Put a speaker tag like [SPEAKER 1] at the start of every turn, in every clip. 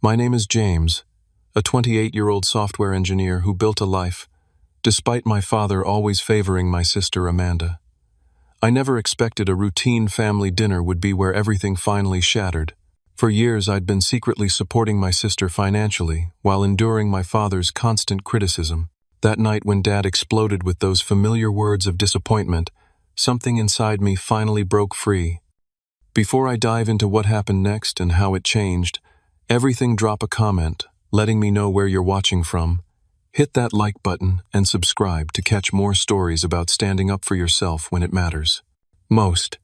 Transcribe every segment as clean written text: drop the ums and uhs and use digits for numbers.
[SPEAKER 1] My name is James, a 28-year-old software engineer who built a life, despite my father always favoring my sister Amanda. I never expected a routine family dinner would be where everything finally shattered. For years I'd been secretly supporting my sister financially while enduring my father's constant criticism. That night when Dad exploded with those familiar words of disappointment, something inside me finally broke free. Before I dive into what happened next and how it changed, drop a comment, letting me know where you're watching from. Hit that like button and subscribe to catch more stories about standing up for yourself when it matters most.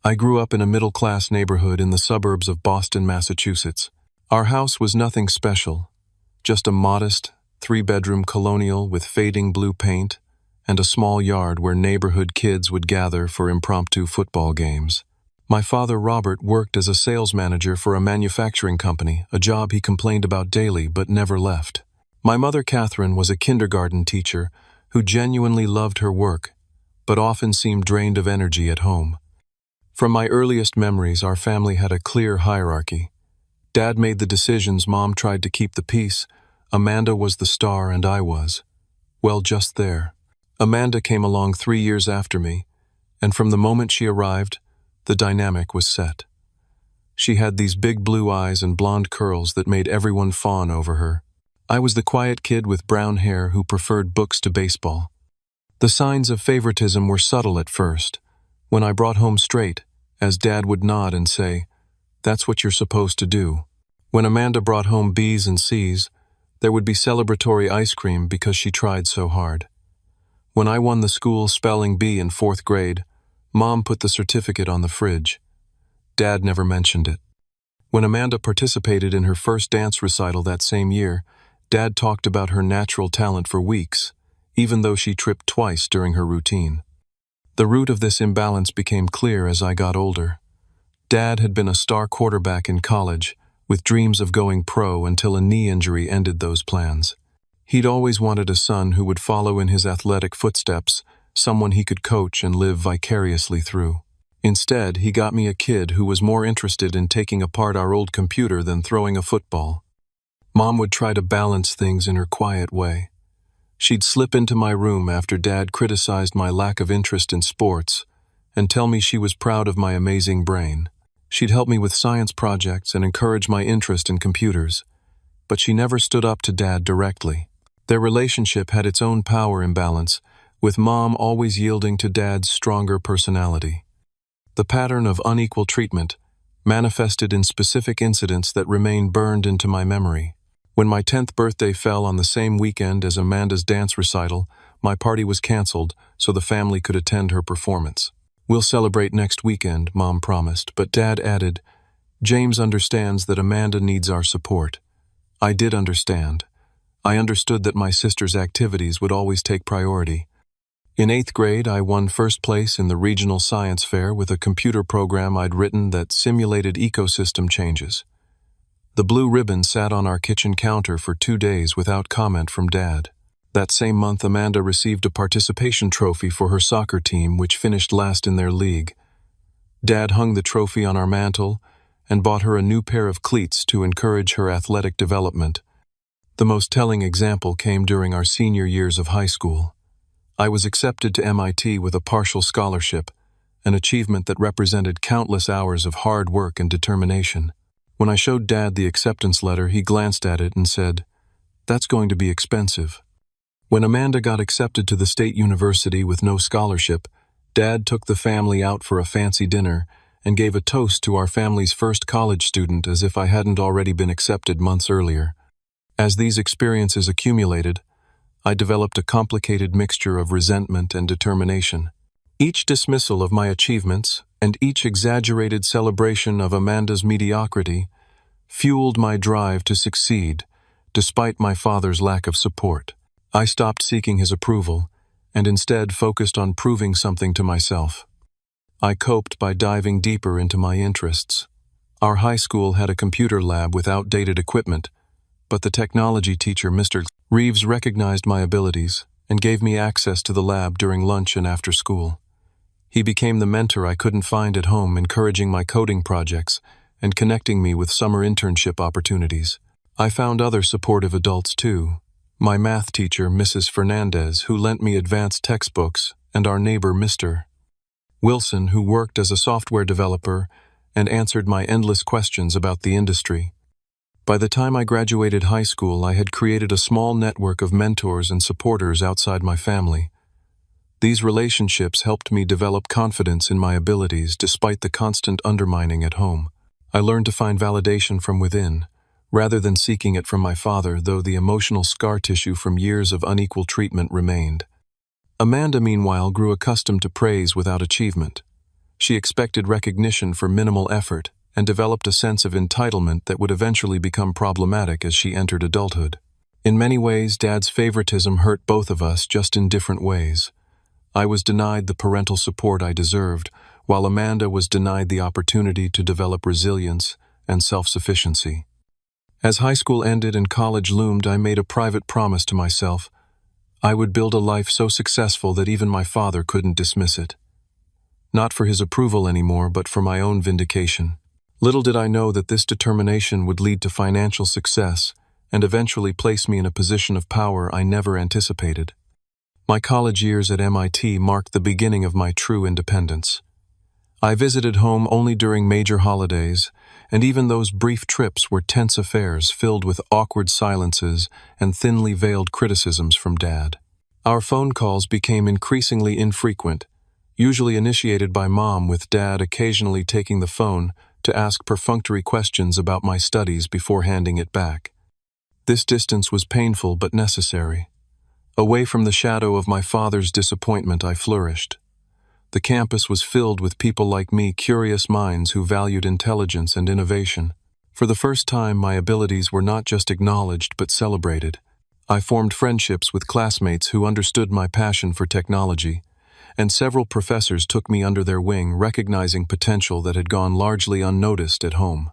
[SPEAKER 1] I grew up in a middle-class neighborhood in the suburbs of Boston, Massachusetts. Our house was nothing special, just a modest, 3-bedroom colonial with fading blue paint and a small yard where neighborhood kids would gather for impromptu football games. My father, Robert, worked as a sales manager for a manufacturing company, a job he complained about daily but never left. My mother, Catherine, was a kindergarten teacher who genuinely loved her work, but often seemed drained of energy at home. From my earliest memories, our family had a clear hierarchy. Dad made the decisions, Mom tried to keep the peace, Amanda was the star, and I was, well, just there. Amanda came along 3 years after me, and from the moment she arrived, the dynamic was set. She had these big blue eyes and blonde curls that made everyone fawn over her. I was the quiet kid with brown hair who preferred books to baseball. The signs of favoritism were subtle at first. When I brought home straight, as Dad would nod and say, "That's what you're supposed to do." When Amanda brought home B's and C's, there would be celebratory ice cream because she tried so hard. When I won the school spelling bee in 4th grade, Mom put the certificate on the fridge. Dad never mentioned it. When Amanda participated in her first dance recital that same year, Dad talked about her natural talent for weeks, even though she tripped twice during her routine. The root of this imbalance became clear as I got older. Dad had been a star quarterback in college, with dreams of going pro until a knee injury ended those plans. He'd always wanted a son who would follow in his athletic footsteps, someone he could coach and live vicariously through. Instead, he got me a kid who was more interested in taking apart our old computer than throwing a football. Mom would try to balance things in her quiet way. She'd slip into my room after Dad criticized my lack of interest in sports and tell me she was proud of my amazing brain. She'd help me with science projects and encourage my interest in computers, but she never stood up to Dad directly. Their relationship had its own power imbalance, with Mom always yielding to Dad's stronger personality. The pattern of unequal treatment manifested in specific incidents that remain burned into my memory. When my 10th birthday fell on the same weekend as Amanda's dance recital, my party was canceled so the family could attend her performance. "We'll celebrate next weekend," Mom promised, but Dad added, "James understands that Amanda needs our support." I did understand. I understood that my sister's activities would always take priority. In 8th grade, I won first place in the regional science fair with a computer program I'd written that simulated ecosystem changes. The blue ribbon sat on our kitchen counter for 2 days without comment from Dad. That same month, Amanda received a participation trophy for her soccer team, which finished last in their league. Dad hung the trophy on our mantel and bought her a new pair of cleats to encourage her athletic development. The most telling example came during our senior years of high school. I was accepted to MIT with a partial scholarship, an achievement that represented countless hours of hard work and determination. When I showed Dad the acceptance letter, he glanced at it and said, "That's going to be expensive." When Amanda got accepted to the state university with no scholarship, Dad took the family out for a fancy dinner and gave a toast to our family's first college student as if I hadn't already been accepted months earlier. As these experiences accumulated, I developed a complicated mixture of resentment and determination. Each dismissal of my achievements and each exaggerated celebration of Amanda's mediocrity fueled my drive to succeed, despite my father's lack of support. I stopped seeking his approval and instead focused on proving something to myself. I coped by diving deeper into my interests. Our high school had a computer lab with outdated equipment, but the technology teacher, Mr. Reeves, recognized my abilities and gave me access to the lab during lunch and after school. He became the mentor I couldn't find at home, encouraging my coding projects and connecting me with summer internship opportunities. I found other supportive adults too. My math teacher, Mrs. Fernandez, who lent me advanced textbooks, and our neighbor, Mr. Wilson, who worked as a software developer and answered my endless questions about the industry. By the time I graduated high school, I had created a small network of mentors and supporters outside my family. These relationships helped me develop confidence in my abilities despite the constant undermining at home. I learned to find validation from within, rather than seeking it from my father, though the emotional scar tissue from years of unequal treatment remained. Amanda, meanwhile, grew accustomed to praise without achievement. She expected recognition for minimal effort and developed a sense of entitlement that would eventually become problematic as she entered adulthood. In many ways, Dad's favoritism hurt both of us, just in different ways. I was denied the parental support I deserved, while Amanda was denied the opportunity to develop resilience and self-sufficiency. As high school ended and college loomed, I made a private promise to myself. I would build a life so successful that even my father couldn't dismiss it. Not for his approval anymore, but for my own vindication. Little did I know that this determination would lead to financial success and eventually place me in a position of power I never anticipated. My college years at MIT marked the beginning of my true independence. I visited home only during major holidays, and even those brief trips were tense affairs filled with awkward silences and thinly veiled criticisms from Dad. Our phone calls became increasingly infrequent, usually initiated by Mom, with Dad occasionally taking the phone to ask perfunctory questions about my studies before handing it back. This distance was painful but necessary. Away from the shadow of my father's disappointment, I flourished. The campus was filled with people like me, curious minds who valued intelligence and innovation. For the first time, my abilities were not just acknowledged but celebrated. I formed friendships with classmates who understood my passion for technology, and several professors took me under their wing, recognizing potential that had gone largely unnoticed at home.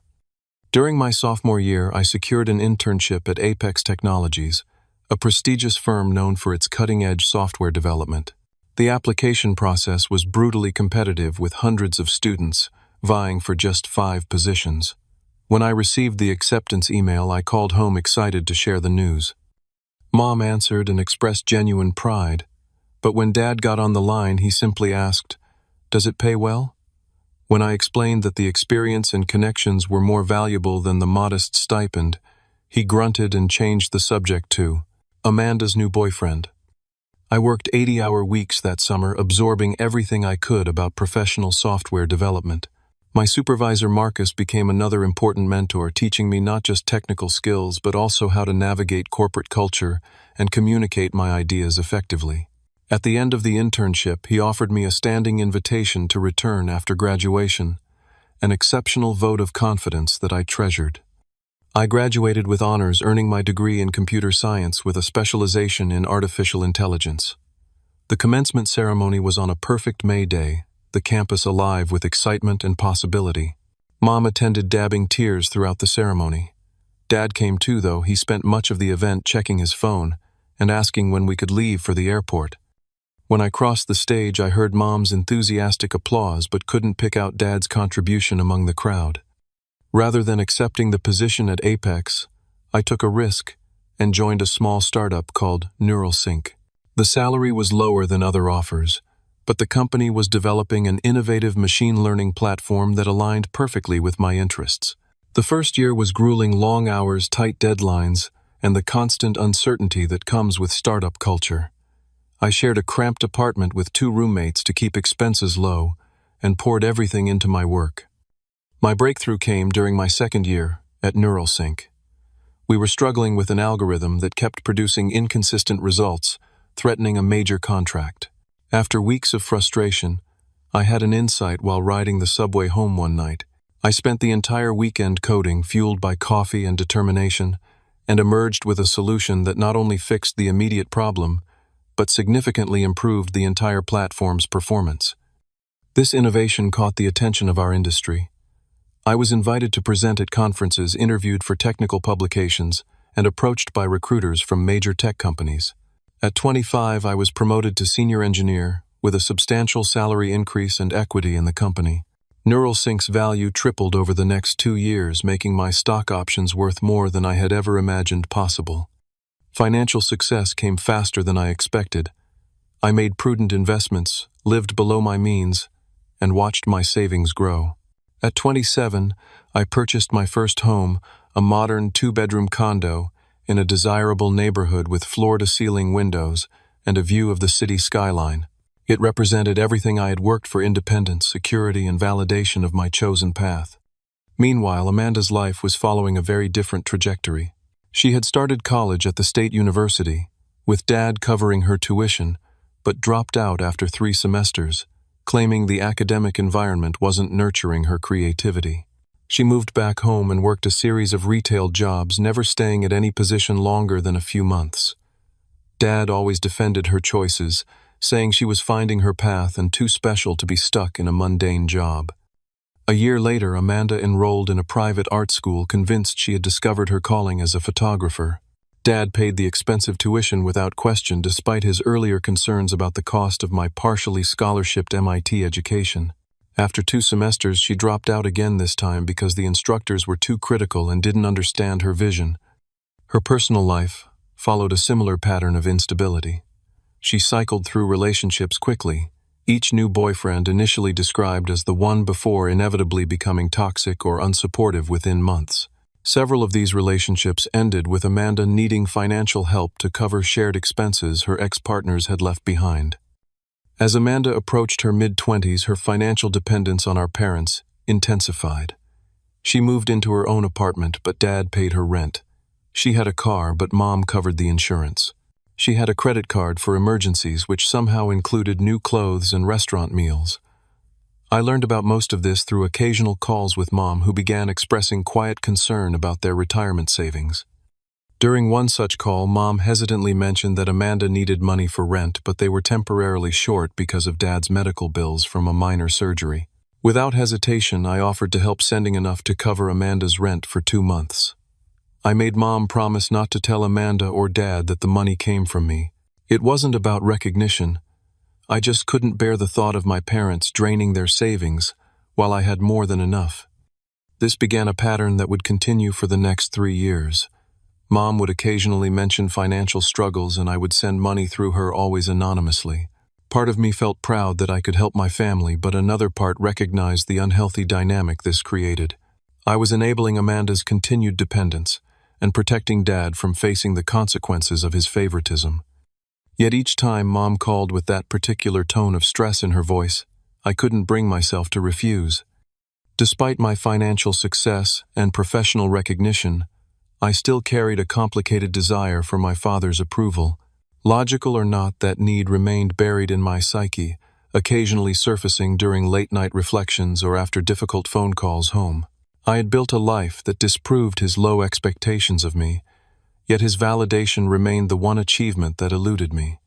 [SPEAKER 1] During my sophomore year, I secured an internship at Apex Technologies, a prestigious firm known for its cutting-edge software development. The application process was brutally competitive, with hundreds of students vying for just 5 positions. When I received the acceptance email, I called home excited to share the news. Mom answered and expressed genuine pride, but when Dad got on the line, he simply asked, "Does it pay well?" When I explained that the experience and connections were more valuable than the modest stipend, he grunted and changed the subject to Amanda's new boyfriend. I worked 80-hour weeks that summer, absorbing everything I could about professional software development. My supervisor, Marcus, became another important mentor, teaching me not just technical skills but also how to navigate corporate culture and communicate my ideas effectively. At the end of the internship, he offered me a standing invitation to return after graduation, an exceptional vote of confidence that I treasured. I graduated with honors, earning my degree in computer science with a specialization in artificial intelligence. The commencement ceremony was on a perfect May day, the campus alive with excitement and possibility. Mom attended, dabbing tears throughout the ceremony. Dad came too, though. He spent much of the event checking his phone and asking when we could leave for the airport. When I crossed the stage, I heard Mom's enthusiastic applause but couldn't pick out Dad's contribution among the crowd. Rather than accepting the position at Apex, I took a risk and joined a small startup called NeuralSync. The salary was lower than other offers, but the company was developing an innovative machine learning platform that aligned perfectly with my interests. The first year was grueling: long hours, tight deadlines, and the constant uncertainty that comes with startup culture. I shared a cramped apartment with 2 roommates to keep expenses low and poured everything into my work. My breakthrough came during my second year at NeuralSync. We were struggling with an algorithm that kept producing inconsistent results, threatening a major contract. After weeks of frustration, I had an insight while riding the subway home one night. I spent the entire weekend coding, fueled by coffee and determination, and emerged with a solution that not only fixed the immediate problem, but significantly improved the entire platform's performance. This innovation caught the attention of our industry. I was invited to present at conferences, interviewed for technical publications, and approached by recruiters from major tech companies. At 25, I was promoted to senior engineer, with a substantial salary increase and equity in the company. Neuralsync's value tripled over the next 2 years, making my stock options worth more than I had ever imagined possible. Financial success came faster than I expected. I made prudent investments, lived below my means, and watched my savings grow. At 27, I purchased my first home, a modern 2-bedroom condo, in a desirable neighborhood with floor-to-ceiling windows and a view of the city skyline. It represented everything I had worked for: independence, security, and validation of my chosen path. Meanwhile, Amanda's life was following a very different trajectory. She had started college at the state university, with Dad covering her tuition, but dropped out after 3 semesters, claiming the academic environment wasn't nurturing her creativity. She moved back home and worked a series of retail jobs, never staying at any position longer than a few months. Dad always defended her choices, saying she was finding her path and too special to be stuck in a mundane job. A year later, Amanda enrolled in a private art school, convinced she had discovered her calling as a photographer. Dad paid the expensive tuition without question, despite his earlier concerns about the cost of my partially scholarshiped MIT education. After 2 semesters, she dropped out again, this time because the instructors were too critical and didn't understand her vision. Her personal life followed a similar pattern of instability. She cycled through relationships quickly, each new boyfriend initially described as the one before inevitably becoming toxic or unsupportive within months. Several of these relationships ended with Amanda needing financial help to cover shared expenses her ex-partners had left behind. As Amanda approached her mid-20s, her financial dependence on our parents intensified. She moved into her own apartment, but Dad paid her rent. She had a car, but Mom covered the insurance. She had a credit card for emergencies, which somehow included new clothes and restaurant meals. I learned about most of this through occasional calls with Mom, who began expressing quiet concern about their retirement savings. During one such call, Mom hesitantly mentioned that Amanda needed money for rent, but they were temporarily short because of Dad's medical bills from a minor surgery. Without hesitation, I offered to help, sending enough to cover Amanda's rent for 2 months. I made Mom promise not to tell Amanda or Dad that the money came from me. It wasn't about recognition. I just couldn't bear the thought of my parents draining their savings while I had more than enough. This began a pattern that would continue for the next 3 years. Mom would occasionally mention financial struggles, and I would send money through her, always anonymously. Part of me felt proud that I could help my family, but another part recognized the unhealthy dynamic this created. I was enabling Amanda's continued dependence and protecting Dad from facing the consequences of his favoritism. Yet each time Mom called with that particular tone of stress in her voice, I couldn't bring myself to refuse. Despite my financial success and professional recognition, I still carried a complicated desire for my father's approval. Logical or not, that need remained buried in my psyche, occasionally surfacing during late-night reflections or after difficult phone calls home. I had built a life that disproved his low expectations of me, yet his validation remained the one achievement that eluded me.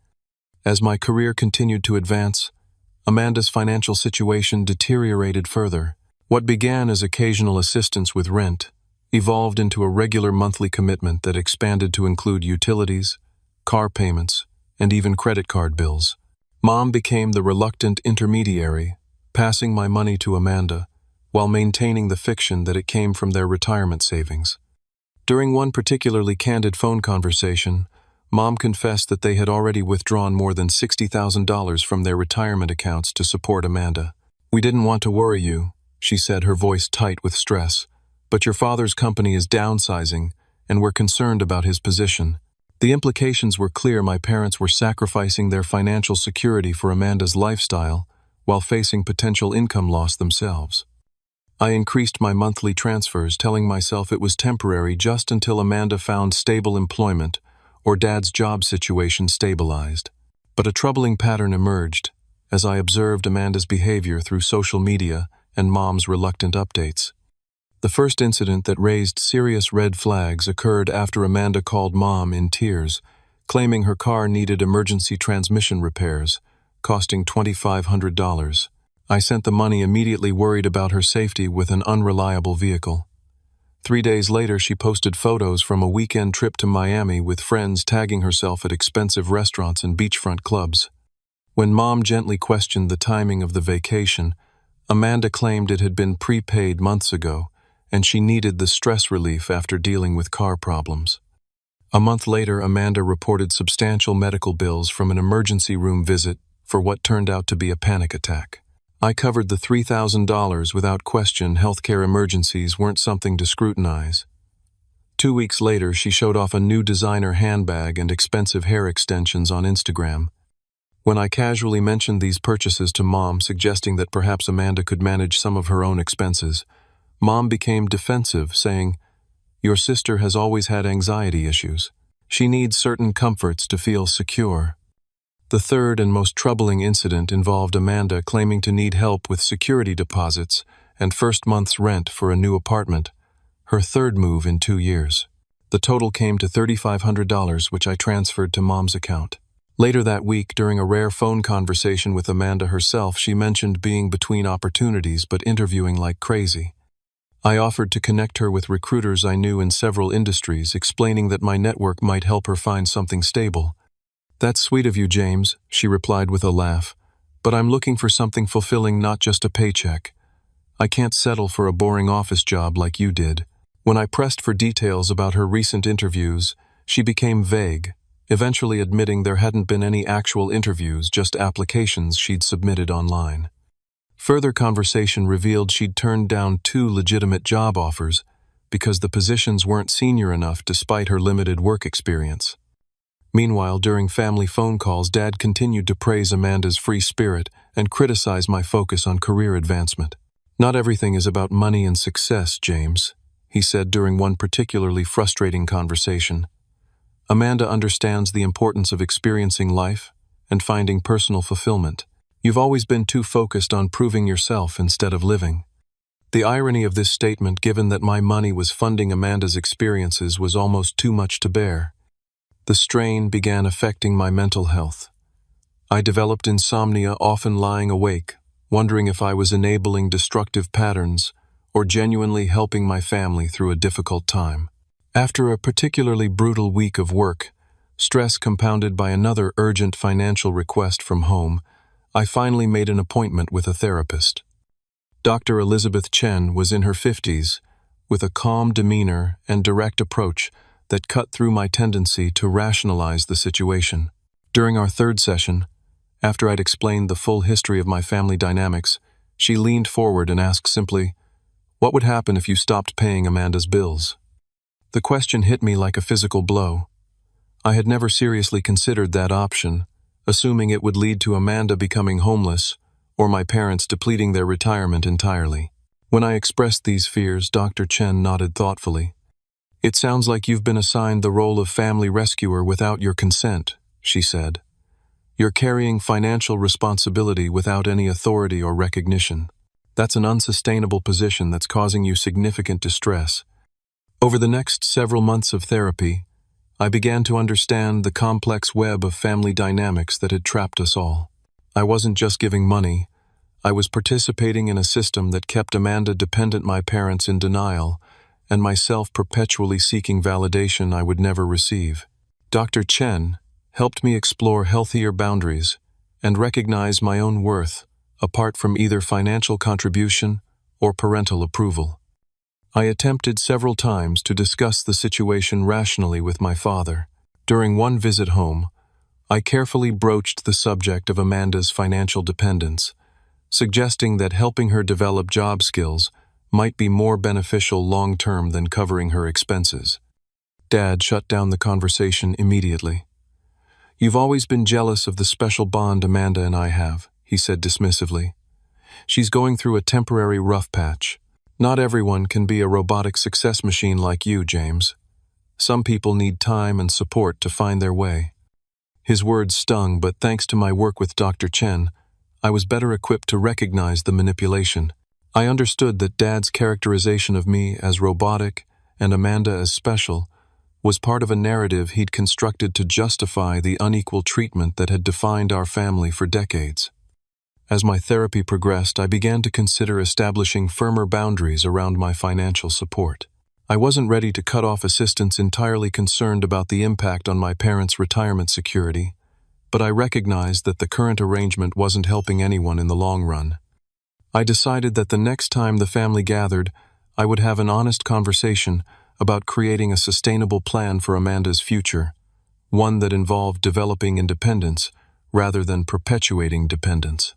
[SPEAKER 1] As my career continued to advance, Amanda's financial situation deteriorated further. What began as occasional assistance with rent evolved into a regular monthly commitment that expanded to include utilities, car payments, and even credit card bills. Mom became the reluctant intermediary, passing my money to Amanda, while maintaining the fiction that it came from their retirement savings. During one particularly candid phone conversation, Mom confessed that they had already withdrawn more than $60,000 from their retirement accounts to support Amanda. "We didn't want to worry you," she said, her voice tight with stress, "but your father's company is downsizing, and we're concerned about his position." The implications were clear. My parents were sacrificing their financial security for Amanda's lifestyle while facing potential income loss themselves. I increased my monthly transfers, telling myself it was temporary, just until Amanda found stable employment or Dad's job situation stabilized. But a troubling pattern emerged as I observed Amanda's behavior through social media and Mom's reluctant updates. The first incident that raised serious red flags occurred after Amanda called Mom in tears, claiming her car needed emergency transmission repairs, costing $2,500. I sent the money, immediately worried about her safety with an unreliable vehicle. 3 days later, she posted photos from a weekend trip to Miami with friends, tagging herself at expensive restaurants and beachfront clubs. When Mom gently questioned the timing of the vacation, Amanda claimed it had been prepaid months ago, and she needed the stress relief after dealing with car problems. A month later, Amanda reported substantial medical bills from an emergency room visit for what turned out to be a panic attack. I covered the $3,000 without question. Healthcare emergencies weren't something to scrutinize. 2 weeks later, she showed off a new designer handbag and expensive hair extensions on Instagram. When I casually mentioned these purchases to Mom, suggesting that perhaps Amanda could manage some of her own expenses, Mom became defensive, saying, "Your sister has always had anxiety issues. She needs certain comforts to feel secure." The third and most troubling incident involved Amanda claiming to need help with security deposits and first month's rent for a new apartment, her third move in 2 years. The total came to $3,500, which I transferred to Mom's account. Later that week, during a rare phone conversation with Amanda herself, she mentioned being between opportunities but interviewing like crazy. I offered to connect her with recruiters I knew in several industries, explaining that my network might help her find something stable. "That's sweet of you, James," she replied with a laugh, "but I'm looking for something fulfilling, not just a paycheck. I can't settle for a boring office job like you did." When I pressed for details about her recent interviews, she became vague, eventually admitting there hadn't been any actual interviews, just applications she'd submitted online. Further conversation revealed she'd turned down 2 legitimate job offers because the positions weren't senior enough despite her limited work experience. Meanwhile, during family phone calls, Dad continued to praise Amanda's free spirit and criticize my focus on career advancement. "Not everything is about money and success, James," he said during one particularly frustrating conversation. "Amanda understands the importance of experiencing life and finding personal fulfillment. You've always been too focused on proving yourself instead of living." The irony of this statement, given that my money was funding Amanda's experiences, was almost too much to bear. The strain began affecting my mental health. I developed insomnia, often lying awake, wondering if I was enabling destructive patterns or genuinely helping my family through a difficult time. After a particularly brutal week of work, stress compounded by another urgent financial request from home, I finally made an appointment with a therapist. Dr. Elizabeth Chen was in her 50s, with a calm demeanor and direct approach that cut through my tendency to rationalize the situation. During our third session, after I'd explained the full history of my family dynamics, she leaned forward and asked simply, "What would happen if you stopped paying Amanda's bills?" The question hit me like a physical blow. I had never seriously considered that option, assuming it would lead to Amanda becoming homeless or my parents depleting their retirement entirely. When I expressed these fears, Dr. Chen nodded thoughtfully. "It sounds like you've been assigned the role of family rescuer without your consent," she said. "You're carrying financial responsibility without any authority or recognition. That's an unsustainable position that's causing you significant distress." Over the next several months of therapy, I began to understand the complex web of family dynamics that had trapped us all. I wasn't just giving money, I was participating in a system that kept Amanda dependent, my parents in denial, and myself perpetually seeking validation I would never receive. Dr. Chen helped me explore healthier boundaries and recognize my own worth, apart from either financial contribution or parental approval. I attempted several times to discuss the situation rationally with my father. During one visit home, I carefully broached the subject of Amanda's financial dependence, suggesting that helping her develop job skills might be more beneficial long-term than covering her expenses. Dad shut down the conversation immediately. "You've always been jealous of the special bond Amanda and I have," he said dismissively. "She's going through a temporary rough patch. Not everyone can be a robotic success machine like you, James. Some people need time and support to find their way." His words stung, but thanks to my work with Dr. Chen, I was better equipped to recognize the manipulation. I understood that Dad's characterization of me as robotic and Amanda as special was part of a narrative he'd constructed to justify the unequal treatment that had defined our family for decades. As my therapy progressed, I began to consider establishing firmer boundaries around my financial support. I wasn't ready to cut off assistance, entirely concerned about the impact on my parents' retirement security, but I recognized that the current arrangement wasn't helping anyone in the long run. I decided that the next time the family gathered, I would have an honest conversation about creating a sustainable plan for Amanda's future, one that involved developing independence rather than perpetuating dependence.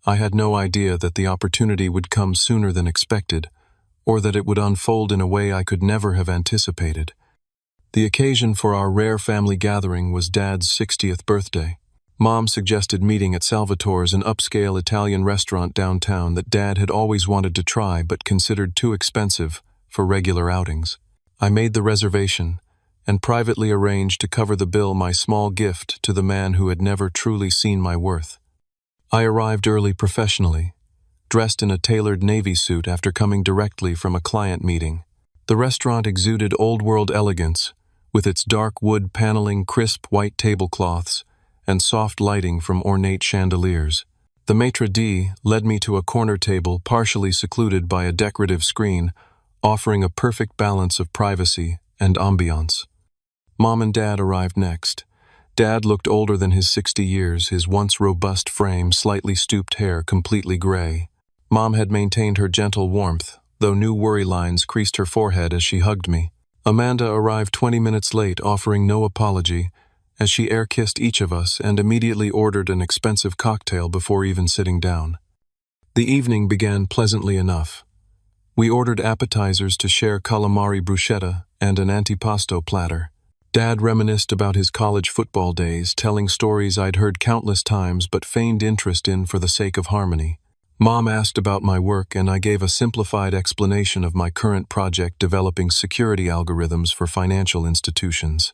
[SPEAKER 1] I had no idea that the opportunity would come sooner than expected, or that it would unfold in a way I could never have anticipated. The occasion for our rare family gathering was Dad's 60th birthday. Mom suggested meeting at Salvatore's, an upscale Italian restaurant downtown that Dad had always wanted to try but considered too expensive for regular outings. I made the reservation and privately arranged to cover the bill my small gift to the man who had never truly seen my worth. I arrived early professionally, dressed in a tailored navy suit after coming directly from a client meeting. The restaurant exuded old-world elegance, with its dark wood paneling, crisp white tablecloths, and soft lighting from ornate chandeliers. The maitre d' led me to a corner table partially secluded by a decorative screen, offering a perfect balance of privacy and ambiance. Mom and Dad arrived next. Dad looked older than his 60 years, his once robust frame, slightly stooped hair, completely gray. Mom had maintained her gentle warmth, though new worry lines creased her forehead as she hugged me. Amanda arrived 20 minutes late, offering no apology, as she air-kissed each of us and immediately ordered an expensive cocktail before even sitting down. The evening began pleasantly enough. We ordered appetizers to share calamari bruschetta and an antipasto platter. Dad reminisced about his college football days, telling stories I'd heard countless times but feigned interest in for the sake of harmony. Mom asked about my work, and I gave a simplified explanation of my current project developing security algorithms for financial institutions.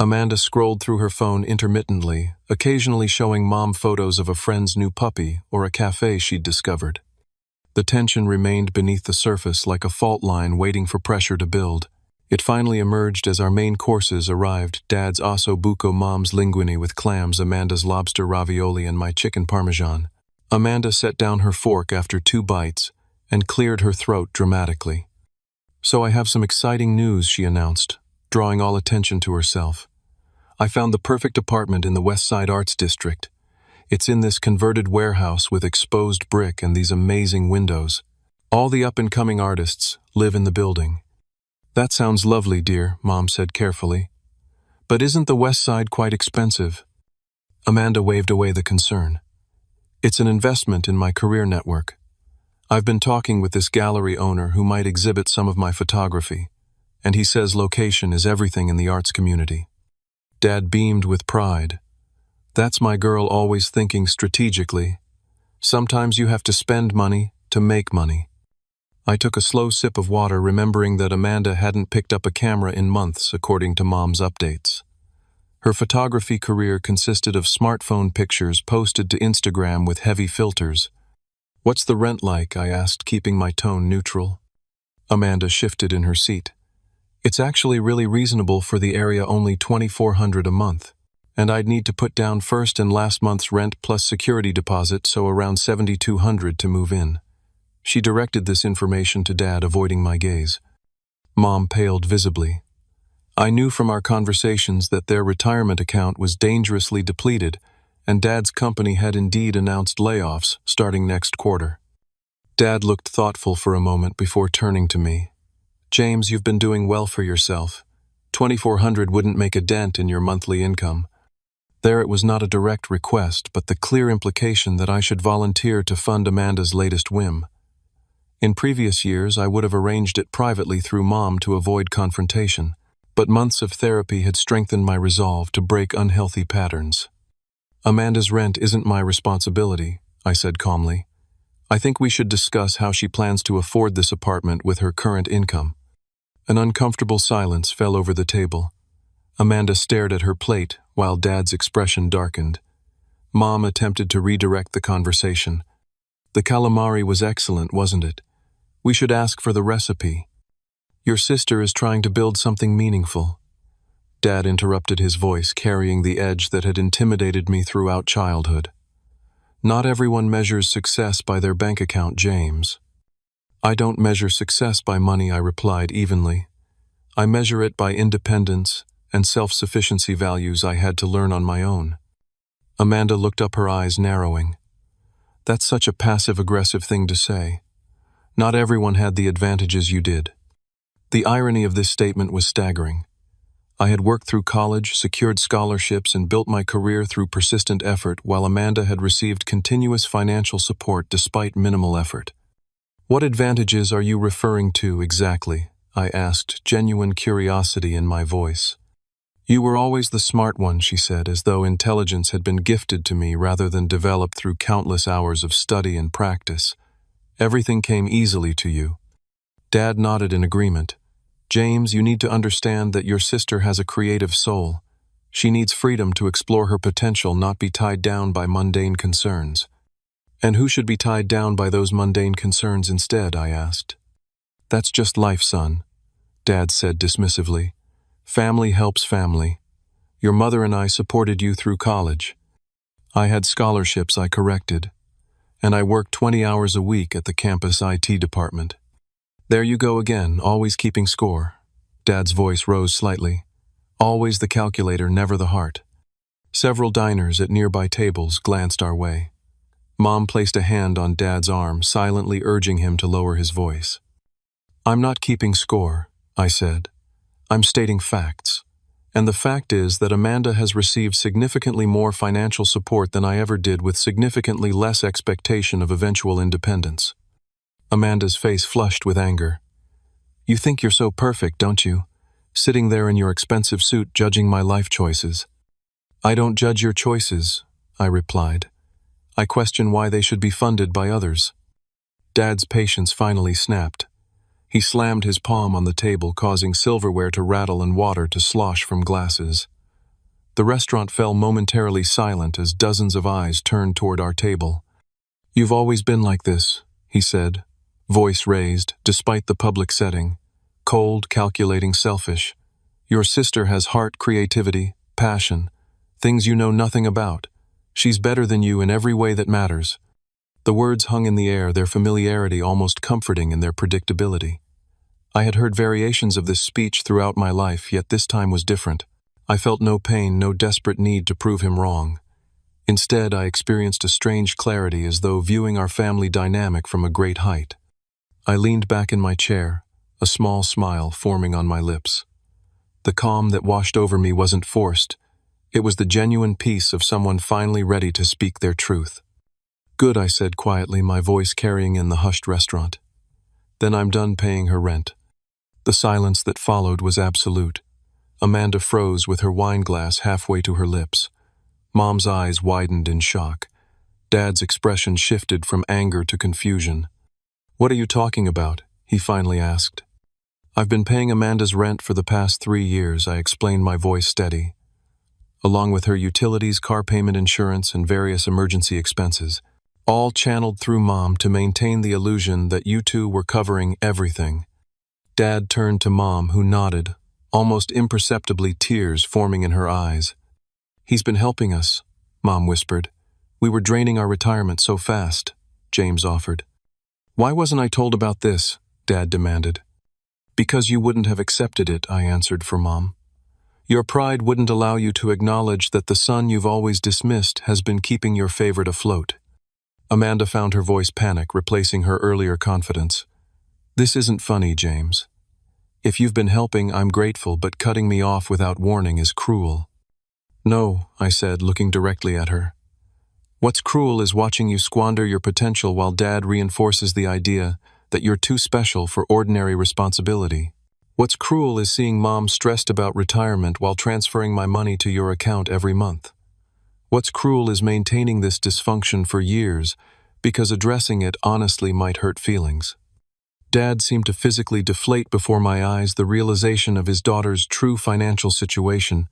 [SPEAKER 1] Amanda scrolled through her phone intermittently, occasionally showing Mom photos of a friend's new puppy or a cafe she'd discovered. The tension remained beneath the surface like a fault line waiting for pressure to build. It finally emerged as our main courses arrived: Dad's osso buco, Mom's linguine with clams, Amanda's lobster ravioli, and my chicken parmesan. Amanda set down her fork after 2 bites and cleared her throat dramatically. "So I have some exciting news," she announced, drawing all attention to herself. "I found the perfect apartment in the West Side Arts District. It's in this converted warehouse with exposed brick and these amazing windows. All the up-and-coming artists live in the building." "That sounds lovely, dear," Mom said carefully. "But isn't the West Side quite expensive?" Amanda waved away the concern. "It's an investment in my career network. I've been talking with this gallery owner who might exhibit some of my photography, and he says location is everything in the arts community." Dad beamed with pride. "That's my girl, always thinking strategically. Sometimes you have to spend money to make money." I took a slow sip of water, remembering that Amanda hadn't picked up a camera in months, according to Mom's updates. Her photography career consisted of smartphone pictures posted to Instagram with heavy filters. "What's the rent like?" I asked, keeping my tone neutral. Amanda shifted in her seat. "It's actually really reasonable for the area, only $2,400 a month. And I'd need to put down first and last month's rent plus security deposit, so around $7,200 to move in." She directed this information to Dad, avoiding my gaze. Mom paled visibly. I knew from our conversations that their retirement account was dangerously depleted, and Dad's company had indeed announced layoffs starting next quarter. Dad looked thoughtful for a moment before turning to me. "James, you've been doing well for yourself. $2,400 wouldn't make a dent in your monthly income." There it was not a direct request, but the clear implication that I should volunteer to fund Amanda's latest whim. In previous years, I would have arranged it privately through Mom to avoid confrontation, but months of therapy had strengthened my resolve to break unhealthy patterns. "Amanda's rent isn't my responsibility," I said calmly. "I think we should discuss how she plans to afford this apartment with her current income." An uncomfortable silence fell over the table. Amanda stared at her plate while Dad's expression darkened. Mom attempted to redirect the conversation. "The calamari was excellent, wasn't it? We should ask for the recipe. Your sister is trying to build something meaningful." Dad interrupted, his voice carrying the edge that had intimidated me throughout childhood. "Not everyone measures success by their bank account, James." "I don't measure success by money," I replied evenly. "I measure it by independence and self-sufficiency, values I had to learn on my own." Amanda looked up, her eyes narrowing. That's such a passive-aggressive thing to say. Not everyone had the advantages you did. The irony of this statement was staggering. I had worked through college, secured scholarships, and built my career through persistent effort, while Amanda had received continuous financial support despite minimal effort. What advantages are you referring to exactly? I asked, genuine curiosity in my voice. You were always the smart one, she said, as though intelligence had been gifted to me rather than developed through countless hours of study and practice. Everything came easily to you. Dad nodded in agreement. James, you need to understand that your sister has a creative soul. She needs freedom to explore her potential, not be tied down by mundane concerns. And who should be tied down by those mundane concerns instead? I asked. That's just life, son, Dad said dismissively. Family helps family. Your mother and I supported you through college. I had scholarships I corrected, and I worked 20 hours a week at the campus IT department. There you go again, always keeping score. Dad's voice rose slightly. Always the calculator, never the heart. Several diners at nearby tables glanced our way. Mom placed a hand on Dad's arm, silently urging him to lower his voice. I'm not keeping score, I said. I'm stating facts. And the fact is that Amanda has received significantly more financial support than I ever did, with significantly less expectation of eventual independence. Amanda's face flushed with anger. You think you're so perfect, don't you? Sitting there in your expensive suit judging my life choices. I don't judge your choices, I replied. I question why they should be funded by others. Dad's patience finally snapped. He slammed his palm on the table, causing silverware to rattle and water to slosh from glasses. The restaurant fell momentarily silent as dozens of eyes turned toward our table. You've always been like this, he said, voice raised, despite the public setting. Cold, calculating, selfish. Your sister has heart, creativity, passion, things you know nothing about. She's better than you in every way that matters. The words hung in the air, their familiarity almost comforting in their predictability. I had heard variations of this speech throughout my life, yet this time was different. I felt no pain, no desperate need to prove him wrong. Instead, I experienced a strange clarity, as though viewing our family dynamic from a great height. I leaned back in my chair, a small smile forming on my lips. The calm that washed over me wasn't forced. It was the genuine peace of someone finally ready to speak their truth. Good, I said quietly, my voice carrying in the hushed restaurant. Then I'm done paying her rent. The silence that followed was absolute. Amanda froze with her wine glass halfway to her lips. Mom's eyes widened in shock. Dad's expression shifted from anger to confusion. What are you talking about? He finally asked. I've been paying Amanda's rent for the past 3 years, I explained, my voice steady. Along with her utilities, car payment, insurance, and various emergency expenses. All channeled through Mom to maintain the illusion that you two were covering everything. Dad turned to Mom, who nodded, almost imperceptibly, tears forming in her eyes. He's been helping us, Mom whispered. We were draining our retirement so fast, James offered. Why wasn't I told about this? Dad demanded. Because you wouldn't have accepted it, I answered for Mom. Your pride wouldn't allow you to acknowledge that the son you've always dismissed has been keeping your favorite afloat. Amanda found her voice panic, replacing her earlier confidence. This isn't funny, James. If you've been helping, I'm grateful, but cutting me off without warning is cruel. No, I said, looking directly at her. What's cruel is watching you squander your potential while Dad reinforces the idea that you're too special for ordinary responsibility. What's cruel is seeing Mom stressed about retirement while transferring my money to your account every month. What's cruel is maintaining this dysfunction for years because addressing it honestly might hurt feelings. Dad seemed to physically deflate before my eyes, the realization of his daughter's true financial situation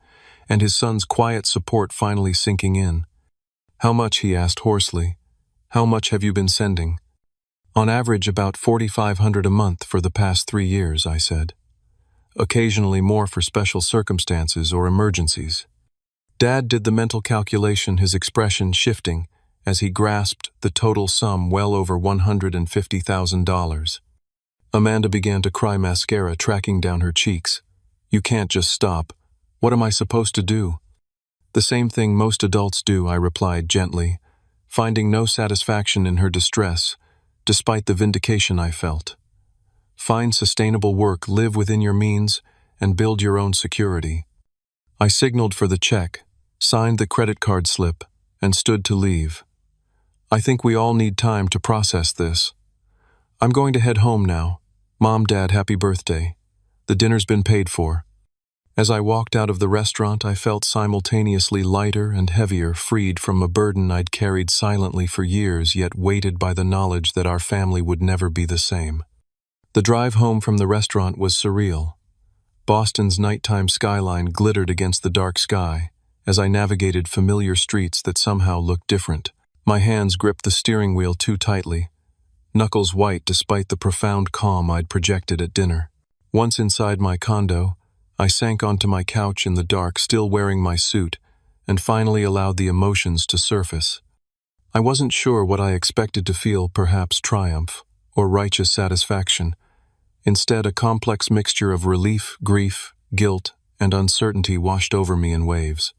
[SPEAKER 1] and his son's quiet support finally sinking in. How much, he asked hoarsely. How much have you been sending? On average, about $4,500 a month for the past 3 years, I said. Occasionally more for special circumstances or emergencies. Dad did the mental calculation, his expression shifting as he grasped the total sum, well over $150,000. Amanda began to cry, mascara tracking down her cheeks. You can't just stop. What am I supposed to do? The same thing most adults do, I replied gently. finding no satisfaction in her distress, despite the vindication I felt. Find sustainable work, live within your means, and build your own security. I signaled for the check, signed the credit card slip, and stood to leave. I think we all need time to process this. I'm going to head home now. Mom, Dad, happy birthday. The dinner's been paid for. As I walked out of the restaurant, I felt simultaneously lighter and heavier, freed from a burden I'd carried silently for years, yet weighted by the knowledge that our family would never be the same. The drive home from the restaurant was surreal. Boston's nighttime skyline glittered against the dark sky as I navigated familiar streets that somehow looked different. My hands gripped the steering wheel too tightly, knuckles white despite the profound calm I'd projected at dinner. Once inside my condo, I sank onto my couch in the dark, still wearing my suit, and finally allowed the emotions to surface. I wasn't sure what I expected to feel, perhaps triumph or righteous satisfaction. Instead, a complex mixture of relief, grief, guilt, and uncertainty washed over me in waves.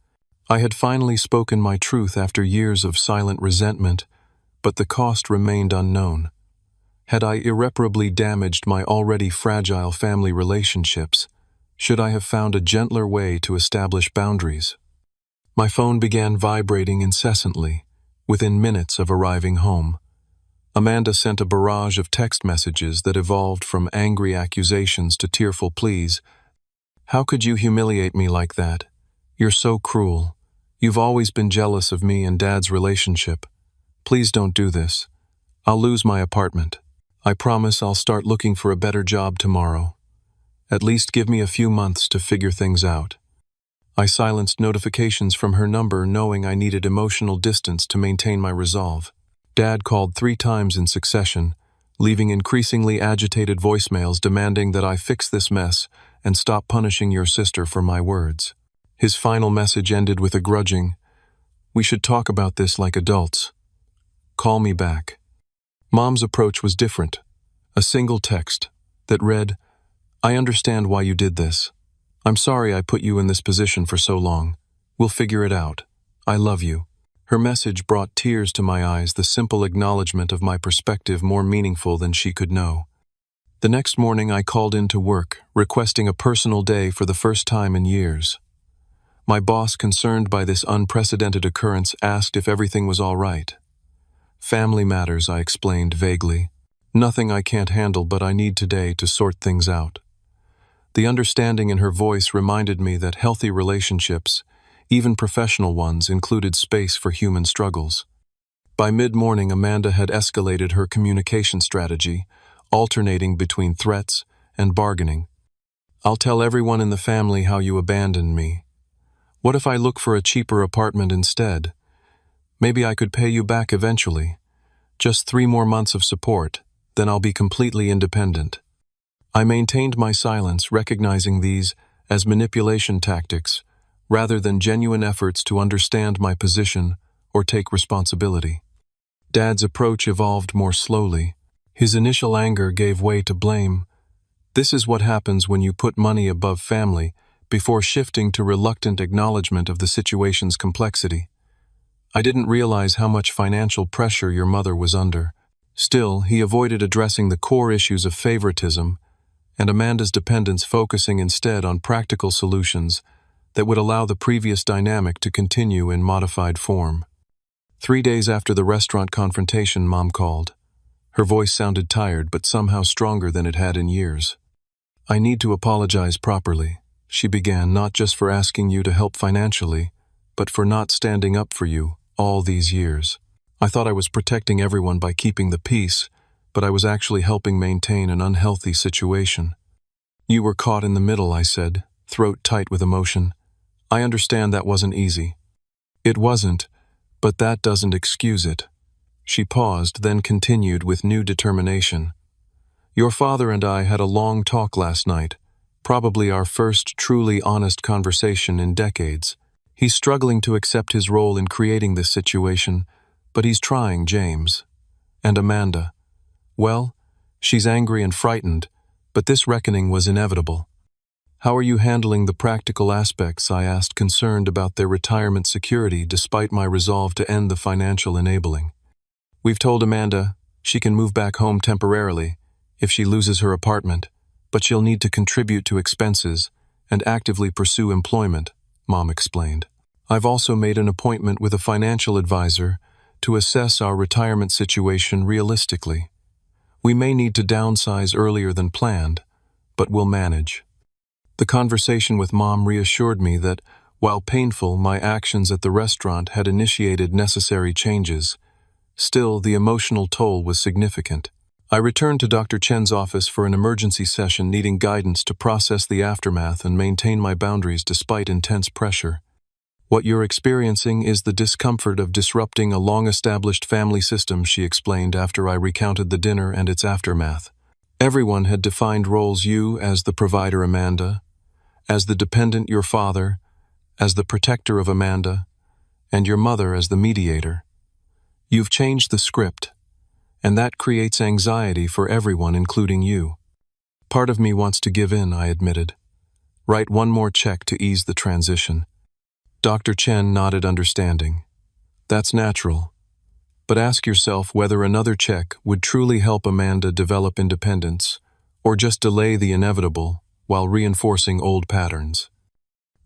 [SPEAKER 1] I had finally spoken my truth after years of silent resentment, but the cost remained unknown. Had I irreparably damaged my already fragile family relationships? Should I have found a gentler way to establish boundaries? My phone began vibrating incessantly, within minutes of arriving home. Amanda sent a barrage of text messages that evolved from angry accusations to tearful pleas. "How could you humiliate me like that? You're so cruel. You've always been jealous of me and Dad's relationship. Please don't do this. I'll lose my apartment. I promise I'll start looking for a better job tomorrow. At least give me a few months to figure things out." I silenced notifications from her number, knowing I needed emotional distance to maintain my resolve. Dad called 3 times in succession, leaving increasingly agitated voicemails demanding that I fix this mess and stop punishing your sister for my words. His final message ended with a grudging, "We should talk about this like adults. Call me back." Mom's approach was different. A single text that read, "I understand why you did this. I'm sorry I put you in this position for so long. We'll figure it out. I love you." Her message brought tears to my eyes, the simple acknowledgement of my perspective more meaningful than she could know. The next morning I called in to work, requesting a personal day for the first time in years. My boss, concerned by this unprecedented occurrence, asked if everything was all right. "Family matters," I explained vaguely. "Nothing I can't handle, but I need today to sort things out." The understanding in her voice reminded me that healthy relationships, even professional ones, included space for human struggles. By mid-morning, Amanda had escalated her communication strategy, alternating between threats and bargaining. "I'll tell everyone in the family how you abandoned me. What if I look for a cheaper apartment instead? Maybe I could pay you back eventually. Just 3 more months of support, then I'll be completely independent." I maintained my silence, recognizing these as manipulation tactics, rather than genuine efforts to understand my position or take responsibility. Dad's approach evolved more slowly. His initial anger gave way to blame. This is what happens when you put money above family, before shifting to reluctant acknowledgement of the situation's complexity. "I didn't realize how much financial pressure your mother was under." Still, he avoided addressing the core issues of favoritism and Amanda's dependence, focusing instead on practical solutions that would allow the previous dynamic to continue in modified form. 3 days after the restaurant confrontation, Mom called. Her voice sounded tired, but somehow stronger than it had in years. "I need to apologize properly," she began, "not just for asking you to help financially, but for not standing up for you all these years. I thought I was protecting everyone by keeping the peace, but I was actually helping maintain an unhealthy situation." "You were caught in the middle," I said, throat tight with emotion. "I understand that wasn't easy." "It wasn't, but that doesn't excuse it." She paused, then continued with new determination. "Your father and I had a long talk last night, probably our first truly honest conversation in decades. He's struggling to accept his role in creating this situation, but he's trying, James. And Amanda, well, she's angry and frightened, but this reckoning was inevitable." "How are you handling the practical aspects?" I asked, concerned about their retirement security despite my resolve to end the financial enabling. "We've told Amanda she can move back home temporarily if she loses her apartment, but she'll need to contribute to expenses and actively pursue employment," Mom explained. "I've also made an appointment with a financial advisor to assess our retirement situation realistically. We may need to downsize earlier than planned, but we'll manage." The conversation with Mom reassured me that, while painful, my actions at the restaurant had initiated necessary changes. Still, the emotional toll was significant. I returned to Dr. Chen's office for an emergency session, needing guidance to process the aftermath and maintain my boundaries despite intense pressure. "What you're experiencing is the discomfort of disrupting a long-established family system," she explained after I recounted the dinner and its aftermath. "Everyone had defined roles: you as the provider, Amanda, as the dependent, your father, as the protector of Amanda, and your mother as the mediator. You've changed the script, and that creates anxiety for everyone, including you." "Part of me wants to give in," I admitted. "Write one more check to ease the transition." Dr. Chen nodded understanding. "That's natural. But ask yourself whether another check would truly help Amanda develop independence, or just delay the inevitable while reinforcing old patterns."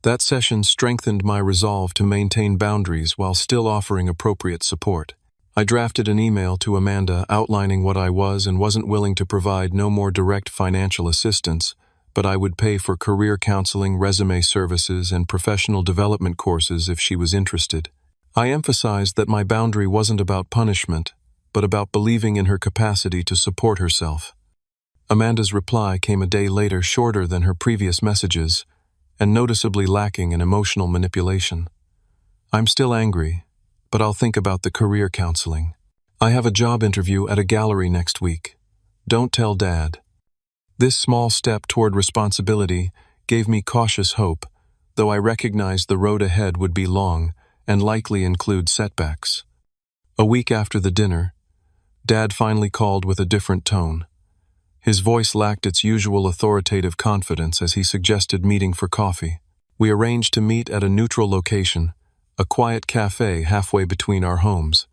[SPEAKER 1] That session strengthened my resolve to maintain boundaries while still offering appropriate support. I drafted an email to Amanda outlining what I was and wasn't willing to provide: no more direct financial assistance, but I would pay for career counseling, resume services, and professional development courses if she was interested. I emphasized that my boundary wasn't about punishment, but about believing in her capacity to support herself. Amanda's reply came a day later, shorter than her previous messages, and noticeably lacking in emotional manipulation. "I'm still angry, but I'll think about the career counseling. I have a job interview at a gallery next week. Don't tell Dad." This small step toward responsibility gave me cautious hope, though I recognized the road ahead would be long and likely include setbacks. A week after the dinner, Dad finally called with a different tone. His voice lacked its usual authoritative confidence as he suggested meeting for coffee. We arranged to meet at a neutral location, a quiet cafe halfway between our homes.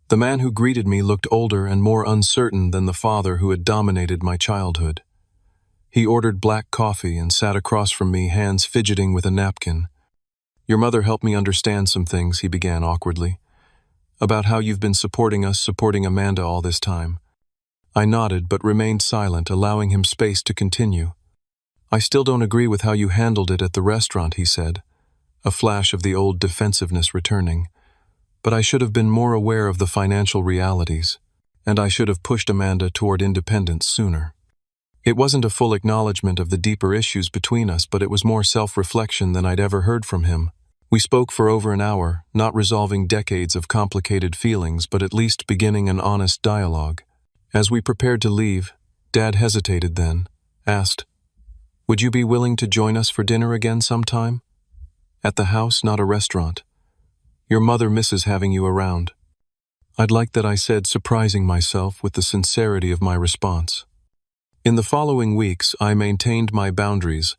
[SPEAKER 1] The man who greeted me looked older and more uncertain than the father who had dominated my childhood. He ordered black coffee and sat across from me, hands fidgeting with a napkin. "Your mother helped me understand some things," he began awkwardly, "about how you've been supporting Amanda all this time." I nodded but remained silent, allowing him space to continue. "I still don't agree with how you handled it at the restaurant," he said, a flash of the old defensiveness returning. "But I should have been more aware of the financial realities, and I should have pushed Amanda toward independence sooner." It wasn't a full acknowledgement of the deeper issues between us, but it was more self-reflection than I'd ever heard from him. We spoke for over an hour, not resolving decades of complicated feelings, but at least beginning an honest dialogue. As we prepared to leave, Dad hesitated, then asked, "Would you be willing to join us for dinner again sometime? At the house, not a restaurant. Your mother misses having you around." "I'd like that," I said, surprising myself with the sincerity of my response. In the following weeks, I maintained my boundaries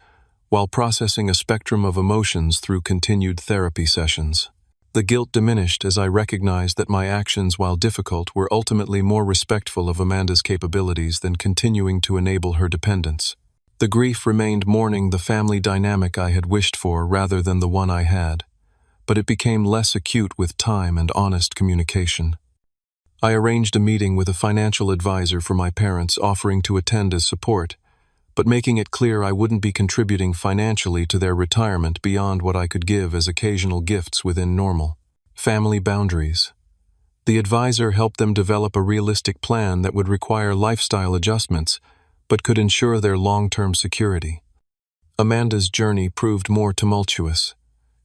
[SPEAKER 1] while processing a spectrum of emotions through continued therapy sessions. The guilt diminished as I recognized that my actions, while difficult, were ultimately more respectful of Amanda's capabilities than continuing to enable her dependence. The grief remained, mourning the family dynamic I had wished for rather than the one I had, but it became less acute with time and honest communication. I arranged a meeting with a financial advisor for my parents, offering to attend as support, but making it clear I wouldn't be contributing financially to their retirement beyond what I could give as occasional gifts within normal family boundaries. The advisor helped them develop a realistic plan that would require lifestyle adjustments, but could ensure their long-term security. Amanda's journey proved more tumultuous.